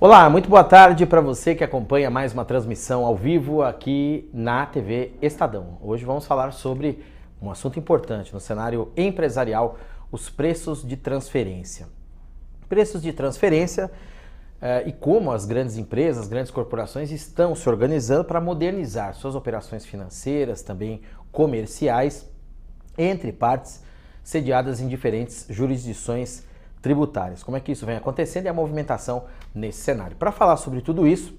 Olá, muito boa tarde para você que acompanha mais uma transmissão ao vivo aqui na TV Estadão. Hoje vamos falar sobre um assunto importante no cenário empresarial, os preços de transferência. Preços de transferência e como as grandes empresas, as grandes corporações estão se organizando para modernizar suas operações financeiras, também comerciais, entre partes sediadas em diferentes jurisdições tributárias. Como é que isso vem acontecendo e a movimentação nesse cenário. Para falar sobre tudo isso,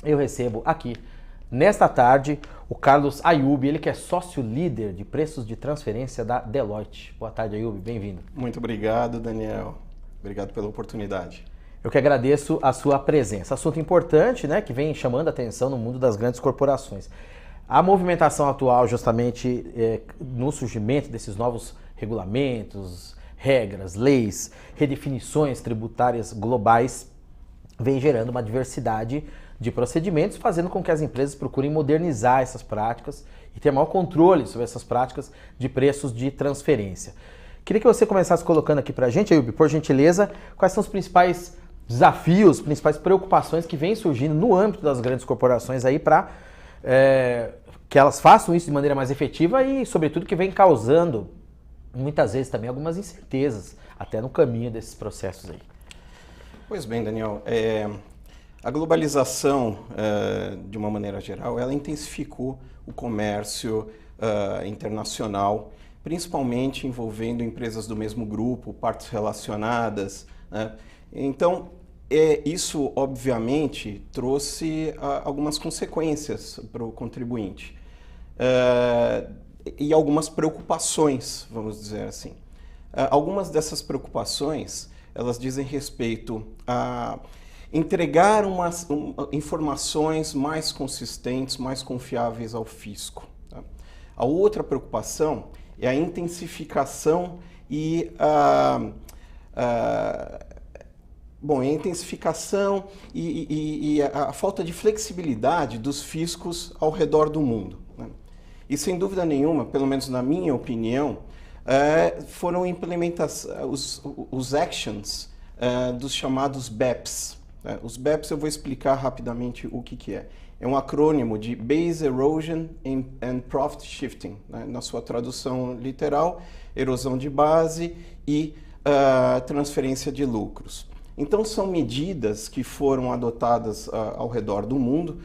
eu recebo aqui, nesta tarde, o Carlos Ayub, ele que é sócio-líder de preços de transferência da Deloitte. Boa tarde, Ayub, bem-vindo. Muito obrigado, Daniel. Obrigado pela oportunidade. Eu que agradeço a sua presença. Assunto importante, né, que vem chamando a atenção no mundo das grandes corporações. A movimentação atual, justamente, no surgimento desses novos regulamentos, regras, leis, redefinições tributárias globais, vem gerando uma diversidade de procedimentos, fazendo com que as empresas procurem modernizar essas práticas e ter maior controle sobre essas práticas de preços de transferência. Queria que você começasse colocando aqui pra gente, Ayub, por gentileza, quais são os principais desafios, principais preocupações que vêm surgindo no âmbito das grandes corporações aí para que elas façam isso de maneira mais efetiva e, sobretudo, que vem causando muitas vezes também algumas incertezas até no caminho desses processos aí. Pois bem, Daniel, a globalização, de uma maneira geral, ela intensificou o comércio internacional, principalmente envolvendo empresas do mesmo grupo, partes relacionadas, né? Então, isso, obviamente, trouxe algumas consequências para o contribuinte. E algumas preocupações, vamos dizer assim. Algumas dessas preocupações, elas dizem respeito a entregar informações mais consistentes, mais confiáveis ao fisco. Tá? A outra preocupação é a intensificação e a falta de flexibilidade dos fiscos ao redor do mundo. Né? E sem dúvida nenhuma, pelo menos na minha opinião, foram implementados os actions dos chamados BEPS. Os BEPS eu vou explicar rapidamente o que é. É um acrônimo de Base Erosion and Profit Shifting, né? Na sua tradução literal, erosão de base e transferência de lucros. Então são medidas que foram adotadas ao redor do mundo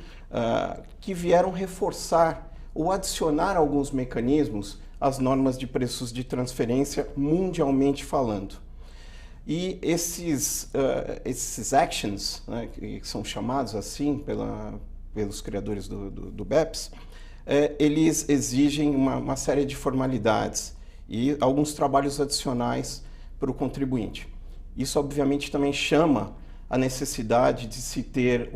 que vieram reforçar ou adicionar alguns mecanismos às normas de preços de transferência mundialmente falando. E esses actions, né, que são chamados assim pelos criadores do BEPS, eles exigem uma série de formalidades e alguns trabalhos adicionais para o contribuinte. Isso, obviamente, também chama a necessidade de se ter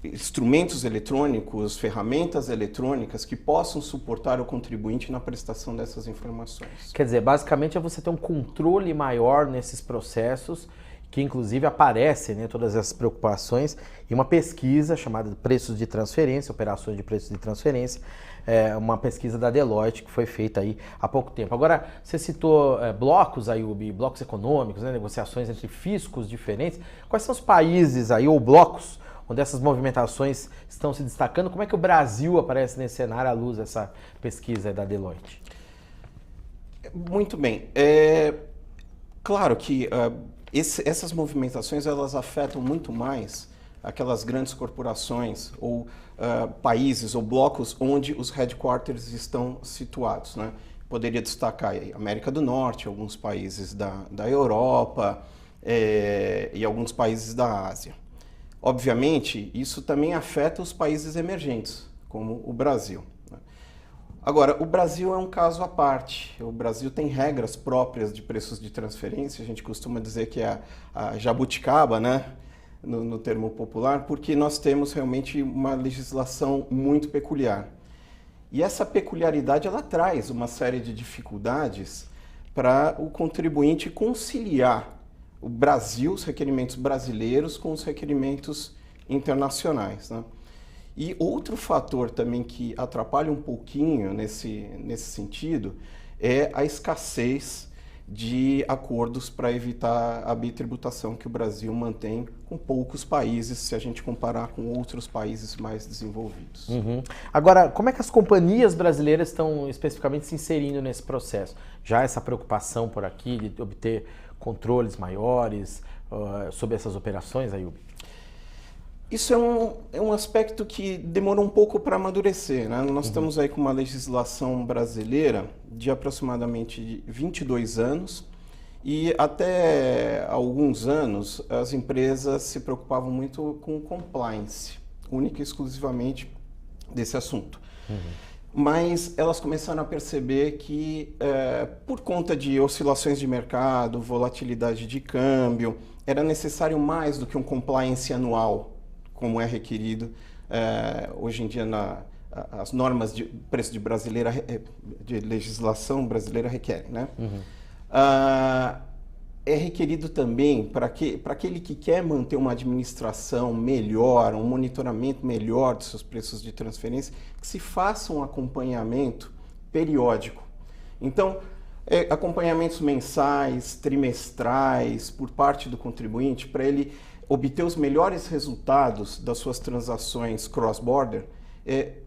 instrumentos eletrônicos, ferramentas eletrônicas que possam suportar o contribuinte na prestação dessas informações. Quer dizer, basicamente é você ter um controle maior nesses processos, que inclusive aparecem, né, todas essas preocupações em uma pesquisa chamada Preços de Transferência, Operações de Preços de Transferência, uma pesquisa da Deloitte que foi feita aí há pouco tempo. Agora, você citou blocos, Ayub, blocos econômicos, né, negociações entre fiscos diferentes. Quais são os países aí, ou blocos, onde essas movimentações estão se destacando? Como é que o Brasil aparece nesse cenário à luz dessa pesquisa da Deloitte? Muito bem. Claro que essas movimentações elas afetam muito mais aquelas grandes corporações ou países ou blocos onde os headquarters estão situados, né? Poderia destacar aí América do Norte, alguns países da Europa e alguns países da Ásia. Obviamente, isso também afeta os países emergentes, como o Brasil. Agora, o Brasil é um caso à parte. O Brasil tem regras próprias de preços de transferência. A gente costuma dizer que é a jabuticaba, né? No termo popular, porque nós temos realmente uma legislação muito peculiar. E essa peculiaridade ela traz uma série de dificuldades para o contribuinte conciliar o Brasil, os requerimentos brasileiros com os requerimentos internacionais, né? E outro fator também que atrapalha um pouquinho nesse sentido é a escassez de acordos para evitar a bitributação que o Brasil mantém com poucos países, se a gente comparar com outros países mais desenvolvidos. Uhum. Agora, como é que as companhias brasileiras estão especificamente se inserindo nesse processo? Já essa preocupação por aqui de obter controles maiores sobre essas operações, Ayoub? Isso é um aspecto que demorou um pouco para amadurecer, né? Nós estamos aí com uma legislação brasileira de aproximadamente 22 anos e até alguns anos as empresas se preocupavam muito com compliance, única e exclusivamente desse assunto. Mas elas começaram a perceber que, por conta de oscilações de mercado, volatilidade de câmbio, era necessário mais do que um compliance anual, como é requerido hoje em dia as normas de preço de legislação brasileira requerem, né? É requerido também para aquele que quer manter uma administração melhor, um monitoramento melhor dos seus preços de transferência, que se faça um acompanhamento periódico. Então, acompanhamentos mensais, trimestrais, por parte do contribuinte, para ele obter os melhores resultados das suas transações cross-border,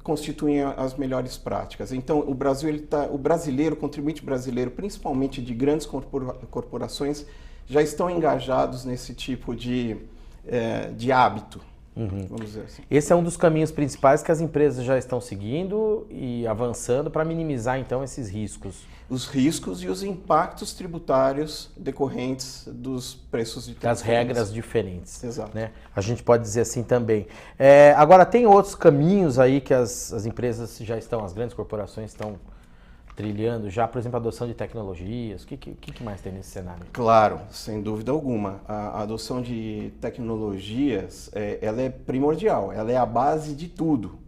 constituem as melhores práticas. Então, o contribuinte brasileiro, principalmente de grandes corporações, já estão engajados nesse tipo de hábito, vamos dizer assim. Esse é um dos caminhos principais que as empresas já estão seguindo e avançando para minimizar, então, esses riscos. Os riscos e os impactos tributários decorrentes dos preços de das regras diferentes. Exato. Né? A gente pode dizer assim também. Agora, tem outros caminhos aí que as empresas já estão, as grandes corporações estão trilhando já, por exemplo, a adoção de tecnologias. O que mais tem nesse cenário? Claro, sem dúvida alguma. A adoção de tecnologias, ela é primordial, ela é a base de tudo.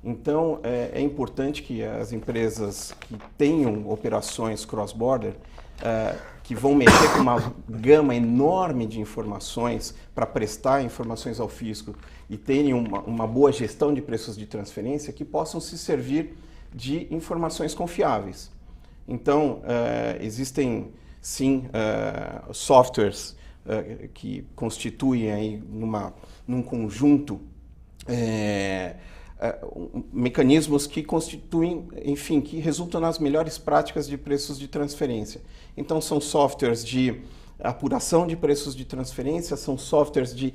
Então, é importante que as empresas que tenham operações cross-border, que vão mexer com uma gama enorme de informações para prestar informações ao fisco e tenham uma boa gestão de preços de transferência, que possam se servir de informações confiáveis. Então, existem, sim, softwares que constituem aí num conjunto mecanismos que constituem, enfim, que resultam nas melhores práticas de preços de transferência. Então, são softwares de apuração de preços de transferência, são softwares de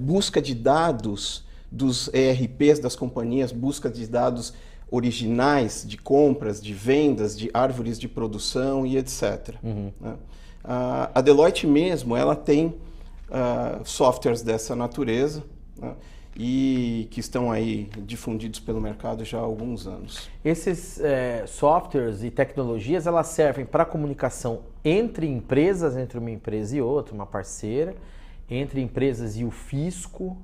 busca de dados dos ERPs das companhias, busca de dados originais de compras, de vendas, de árvores de produção e etc. Né? A Deloitte mesmo, ela tem softwares dessa natureza, né? E que estão aí difundidos pelo mercado já há alguns anos. Esses softwares e tecnologias, elas servem para comunicação entre empresas, entre uma empresa e outra, uma parceira, entre empresas e o fisco,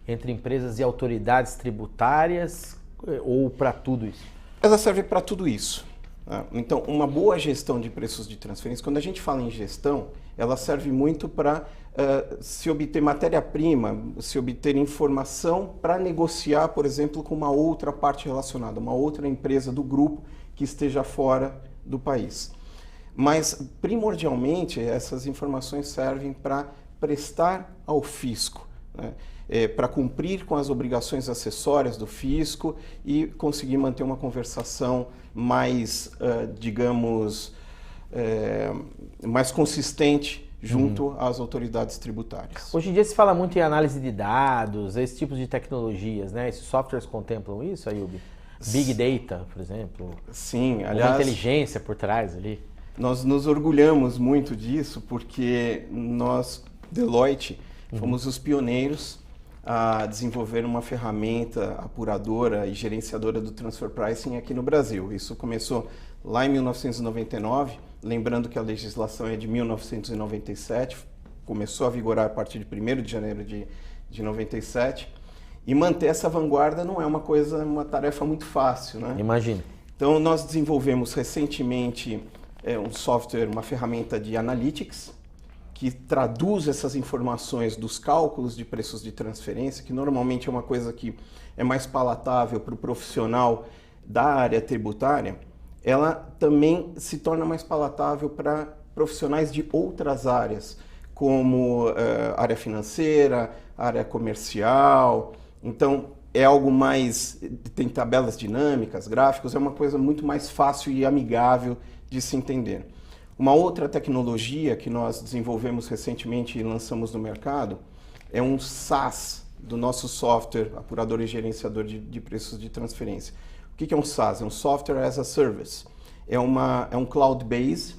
entre empresas e autoridades tributárias, ou para tudo isso? Ela serve para tudo isso. Tá? Então, uma boa gestão de preços de transferência, quando a gente fala em gestão, ela serve muito para se obter matéria-prima, se obter informação para negociar, por exemplo, com uma outra parte relacionada, uma outra empresa do grupo que esteja fora do país. Mas, primordialmente, essas informações servem para prestar ao fisco, né? Para cumprir com as obrigações acessórias do fisco e conseguir manter uma conversação mais, digamos, mais consistente junto às autoridades tributárias. Hoje em dia se fala muito em análise de dados, esse tipo de tecnologias, né? Esses softwares contemplam isso, Ayoub? Big Data, por exemplo? Sim, aliás... Uma inteligência por trás ali. Nós nos orgulhamos muito disso porque nós, Deloitte, fomos os pioneiros a desenvolver uma ferramenta apuradora e gerenciadora do transfer pricing aqui no Brasil. Isso começou lá em 1999, lembrando que a legislação é de 1997, começou a vigorar a partir de 1º de janeiro de 97, e manter essa vanguarda não é uma tarefa muito fácil, né? Imagina. Então, nós desenvolvemos recentemente um software, uma ferramenta de analytics, que traduz essas informações dos cálculos de preços de transferência, que normalmente é uma coisa que é mais palatável para o profissional da área tributária, ela também se torna mais palatável para profissionais de outras áreas, como área financeira, área comercial. Então, é algo mais, tem tabelas dinâmicas, gráficos, é uma coisa muito mais fácil e amigável de se entender. Uma outra tecnologia que nós desenvolvemos recentemente e lançamos no mercado é um SaaS do nosso software, apurador e gerenciador de preços de transferência. O que é um SaaS? É um Software as a Service. É um cloud base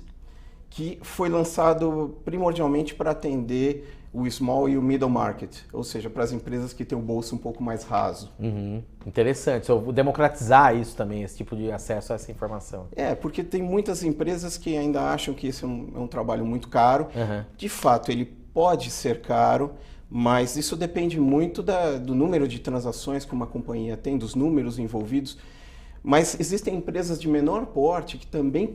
que foi lançado primordialmente para atender o small e o middle market, ou seja, para as empresas que têm o bolso um pouco mais raso. Interessante, eu vou democratizar isso também, esse tipo de acesso a essa informação. Porque tem muitas empresas que ainda acham que esse é um trabalho muito caro. De fato, ele pode ser caro, mas isso depende muito do número de transações que uma companhia tem, dos números envolvidos. Mas existem empresas de menor porte que também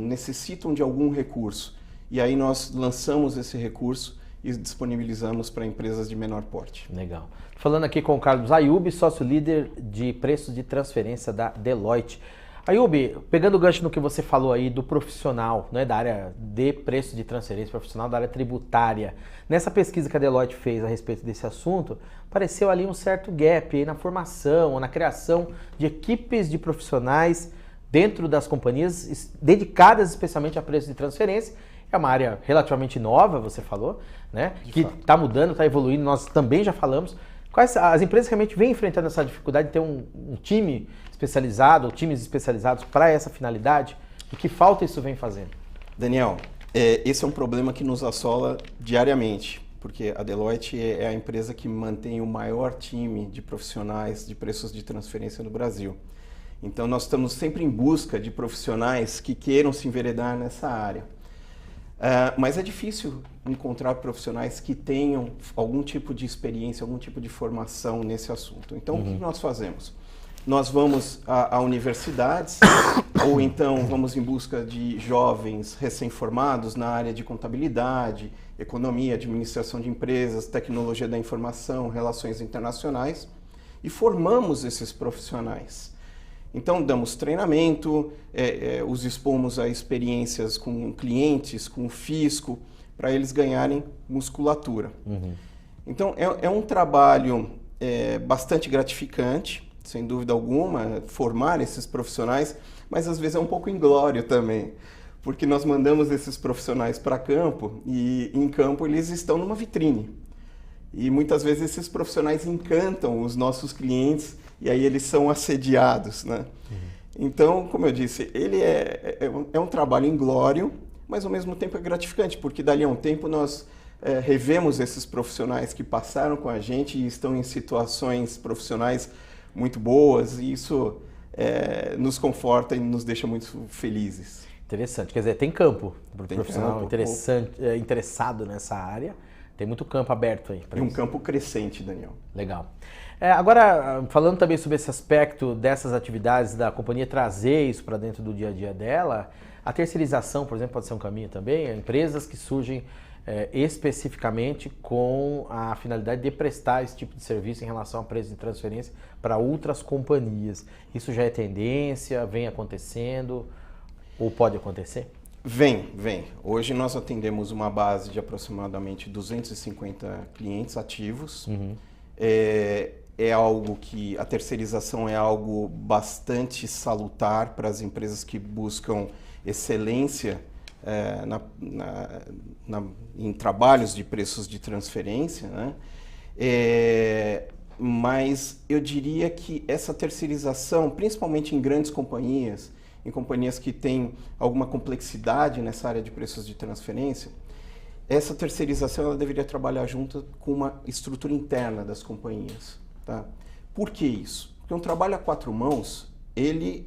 necessitam de algum recurso. E aí nós lançamos esse recurso e disponibilizamos para empresas de menor porte. Legal. Falando aqui com o Carlos Ayub, sócio-líder de preços de transferência da Deloitte. Ayub, pegando o gancho no que você falou aí do profissional, né, da área de preços de transferência, profissional da área tributária, nessa pesquisa que a Deloitte fez a respeito desse assunto, apareceu ali um certo gap aí na formação, na criação de equipes de profissionais dentro das companhias dedicadas especialmente a preços de transferência. É uma área relativamente nova, você falou, né? Que está mudando, está evoluindo, nós também já falamos. Quais as empresas realmente vêm enfrentando essa dificuldade de ter um time especializado, ou times especializados para essa finalidade? E que falta isso vem fazendo? Daniel, esse é um problema que nos assola diariamente, porque a Deloitte é a empresa que mantém o maior time de profissionais de preços de transferência no Brasil. Então nós estamos sempre em busca de profissionais que queiram se enveredar nessa área. Mas é difícil encontrar profissionais que tenham algum tipo de experiência, algum tipo de formação nesse assunto. Então, o que nós fazemos? Nós vamos a universidades ou então vamos em busca de jovens recém-formados na área de contabilidade, economia, administração de empresas, tecnologia da informação, relações internacionais e formamos esses profissionais. Então, damos treinamento, os expomos a experiências com clientes, com o fisco, para eles ganharem musculatura. Então, é um trabalho bastante gratificante, sem dúvida alguma, formar esses profissionais, mas às vezes é um pouco inglório também, porque nós mandamos esses profissionais para campo e em campo eles estão numa vitrine. E muitas vezes esses profissionais encantam os nossos clientes e aí eles são assediados, né? Então, como eu disse, ele é um trabalho inglório, mas ao mesmo tempo é gratificante, porque dali a um tempo nós revemos esses profissionais que passaram com a gente e estão em situações profissionais muito boas, e isso nos conforta e nos deixa muito felizes. Interessante, quer dizer, tem campo para o profissional interessado nessa área, tem muito campo aberto aí. E um campo crescente, Daniel. Legal. Agora, falando também sobre esse aspecto dessas atividades da companhia trazer isso para dentro do dia a dia dela, a terceirização, por exemplo, pode ser um caminho também, empresas que surgem especificamente com a finalidade de prestar esse tipo de serviço em relação a preço de transferência para outras companhias. Isso já é tendência, vem acontecendo ou pode acontecer? Vem. Hoje nós atendemos uma base de aproximadamente 250 clientes ativos. É algo que a terceirização é algo bastante salutar para as empresas que buscam excelência em trabalhos de preços de transferência, né? Mas eu diria que essa terceirização, principalmente em grandes companhias, em companhias que têm alguma complexidade nessa área de preços de transferência, essa terceirização ela deveria trabalhar junto com uma estrutura interna das companhias. Tá? Por que isso? Porque um trabalho a quatro mãos, ele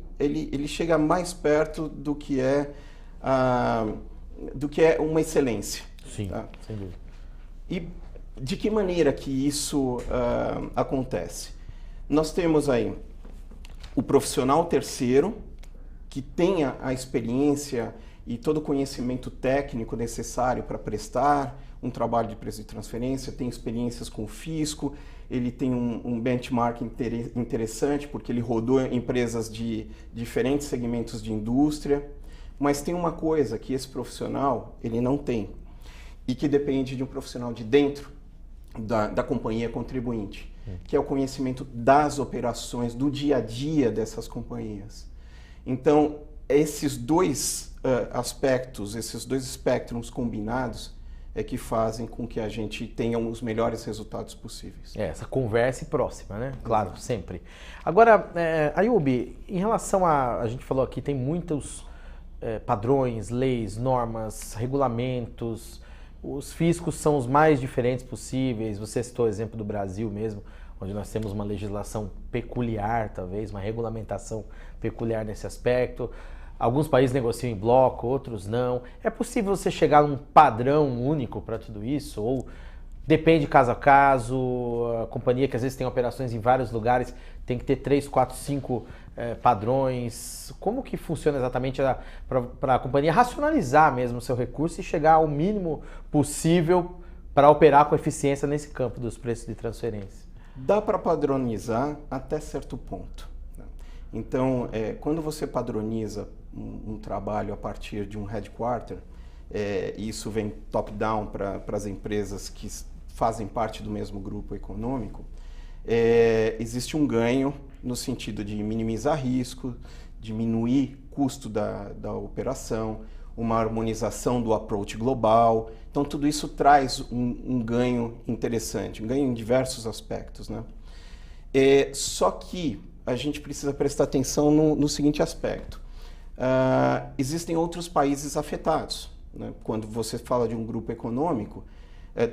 chega mais perto do que é uma excelência. Sim, tá? Sem dúvida. E de que maneira que isso acontece? Nós temos aí o profissional terceiro, que tenha a experiência e todo o conhecimento técnico necessário para prestar um trabalho de preço de transferência, tem experiências com o fisco, ele tem um benchmark interessante, porque ele rodou empresas de diferentes segmentos de indústria, mas tem uma coisa que esse profissional ele não tem, e que depende de um profissional de dentro da companhia contribuinte, que é o conhecimento das operações, do dia a dia dessas companhias. Então, esses dois aspectos, esses dois espectros combinados, é que fazem com que a gente tenha os melhores resultados possíveis. Essa conversa próxima, né? Claro, sempre. Agora, Ayub, em relação a gente falou aqui, tem muitos padrões, leis, normas, regulamentos, os fiscos são os mais diferentes possíveis. Você citou o exemplo do Brasil mesmo, onde nós temos uma legislação peculiar, talvez, uma regulamentação peculiar nesse aspecto. Alguns países negociam em bloco, outros não. É possível você chegar a um padrão único para tudo isso? Ou depende caso a caso? A companhia que às vezes tem operações em vários lugares tem que ter 3, 4, 5 padrões. Como que funciona exatamente para a companhia racionalizar mesmo o seu recurso e chegar ao mínimo possível para operar com eficiência nesse campo dos preços de transferência? Dá para padronizar até certo ponto. Então, quando você padroniza um trabalho a partir de um headquarter, isso vem top-down para as empresas que fazem parte do mesmo grupo econômico, existe um ganho no sentido de minimizar risco, diminuir custo da operação, uma harmonização do approach global. Então, tudo isso traz um ganho interessante, um ganho em diversos aspectos, né? Só que a gente precisa prestar atenção no seguinte aspecto. Existem outros países afetados, né? Quando você fala de um grupo econômico,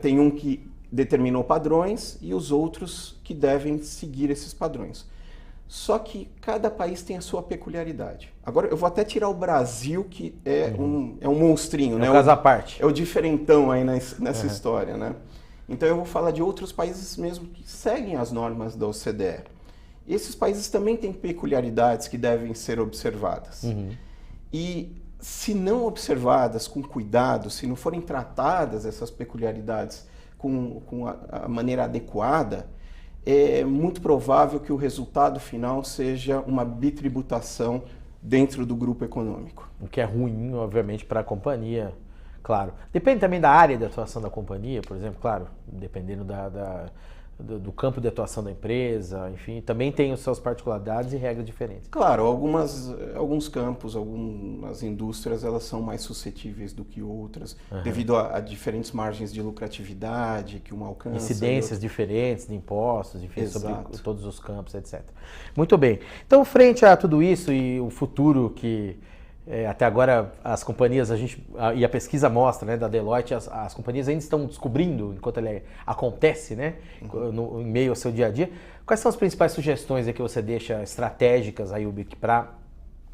tem um que determinou padrões e os outros que devem seguir esses padrões. Só que cada país tem a sua peculiaridade. Agora, eu vou até tirar o Brasil, que é um monstrinho, né? Um caso à parte. É o diferentão aí nessa história, né? Então, eu vou falar de outros países mesmo que seguem as normas da OCDE. Esses países também têm peculiaridades que devem ser observadas. E se não observadas com cuidado, se não forem tratadas essas peculiaridades com a maneira adequada, é muito provável que o resultado final seja uma bitributação dentro do grupo econômico. O que é ruim, obviamente, para a companhia, claro. Depende também da área de atuação da companhia, por exemplo, claro, dependendo do campo de atuação da empresa, enfim, também tem as suas particularidades e regras diferentes. Claro, alguns campos, algumas indústrias, elas são mais suscetíveis do que outras, devido a diferentes margens de lucratividade que uma alcança. Incidências diferentes de impostos, enfim, sobre todos os campos, etc. Muito bem. Então, frente a tudo isso e o futuro que até agora as companhias, e a pesquisa mostra, né, da Deloitte, as companhias ainda estão descobrindo, enquanto ele acontece, né, em meio ao seu dia a dia. Quais são as principais sugestões que você deixa estratégicas, Ayub, para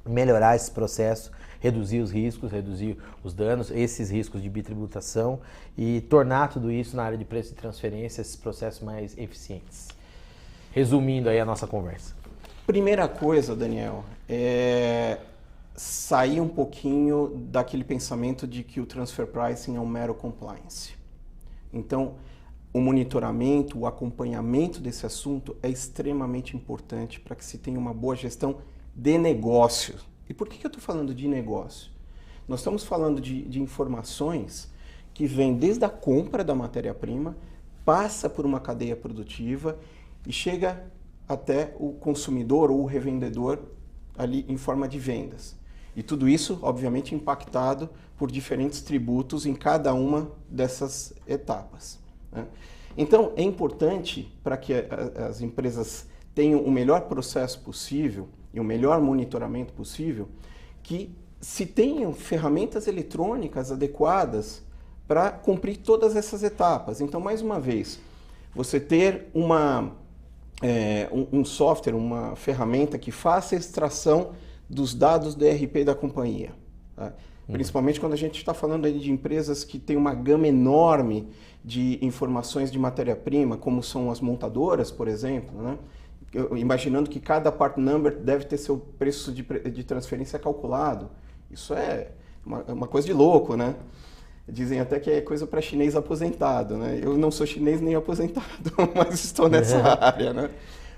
melhorar esse processo, reduzir os riscos, reduzir os danos, esses riscos de bitributação e tornar tudo isso na área de preço de transferência, esses processos mais eficientes? Resumindo aí a nossa conversa. Primeira coisa, Daniel, sair um pouquinho daquele pensamento de que o transfer pricing é um mero compliance. Então, o monitoramento, o acompanhamento desse assunto é extremamente importante para que se tenha uma boa gestão de negócio. E por que eu estou falando de negócio? Nós estamos falando de informações que vêm desde a compra da matéria-prima, passa por uma cadeia produtiva e chega até o consumidor ou o revendedor ali em forma de vendas. E tudo isso, obviamente, impactado por diferentes tributos em cada uma dessas etapas, né? Então, é importante para que as empresas tenham o melhor processo possível e o melhor monitoramento possível, que se tenham ferramentas eletrônicas adequadas para cumprir todas essas etapas. Então, mais uma vez, você ter um software, uma ferramenta que faça a extração dos dados do ERP da companhia, tá? Principalmente quando a gente está falando aí de empresas que têm uma gama enorme de informações de matéria-prima, como são as montadoras, por exemplo, né? Imaginando que cada part number deve ter seu preço de transferência calculado. Isso é uma coisa de louco, né? Dizem até que é coisa para chinês aposentado, né? Eu não sou chinês nem aposentado, mas estou nessa área, né?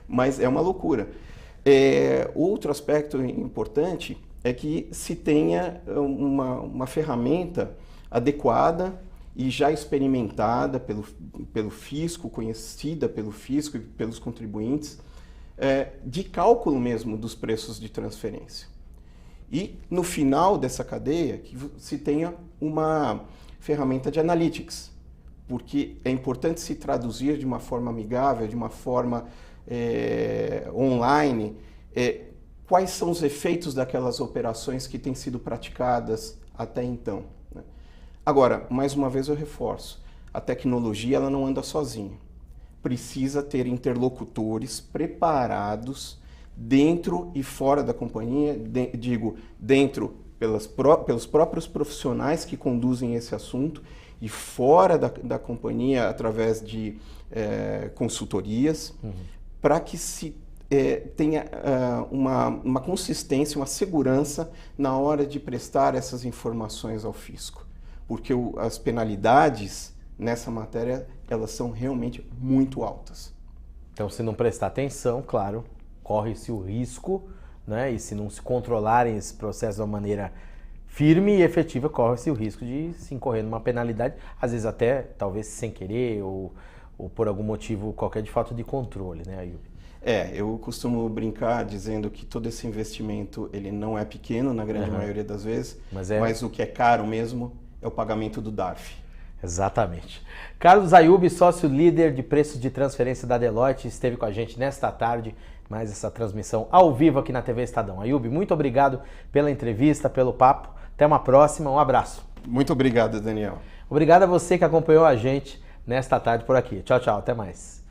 Mas é uma loucura. Outro aspecto importante é que se tenha uma ferramenta adequada e já experimentada pelo fisco, conhecida pelo fisco e pelos contribuintes, de cálculo mesmo dos preços de transferência. E no final dessa cadeia, que se tenha uma ferramenta de analytics, porque é importante se traduzir de uma forma amigável, de uma forma online, quais são os efeitos daquelas operações que têm sido praticadas até então. Né? Agora, mais uma vez eu reforço, a tecnologia ela não anda sozinha. Precisa ter interlocutores preparados dentro e fora da companhia, dentro pelos próprios profissionais que conduzem esse assunto e fora da companhia através de consultorias, para que se tenha uma consistência, uma segurança na hora de prestar essas informações ao fisco. Porque as penalidades nessa matéria, elas são realmente muito altas. Então, se não prestar atenção, claro, corre-se o risco, né? E se não se controlarem esse processo de uma maneira firme e efetiva, corre-se o risco de se incorrer numa penalidade, às vezes até, talvez, sem querer ou por algum motivo qualquer de falta de controle, né, Ayub? Eu costumo brincar dizendo que todo esse investimento, ele não é pequeno na grande maioria das vezes, mas o que é caro mesmo é o pagamento do DARF. Exatamente. Carlos Ayub, sócio líder de preços de transferência da Deloitte, esteve com a gente nesta tarde, mais essa transmissão ao vivo aqui na TV Estadão. Ayub, muito obrigado pela entrevista, pelo papo. Até uma próxima, um abraço. Muito obrigado, Daniel. Obrigado a você que acompanhou a gente nesta tarde por aqui. Tchau, tchau, até mais.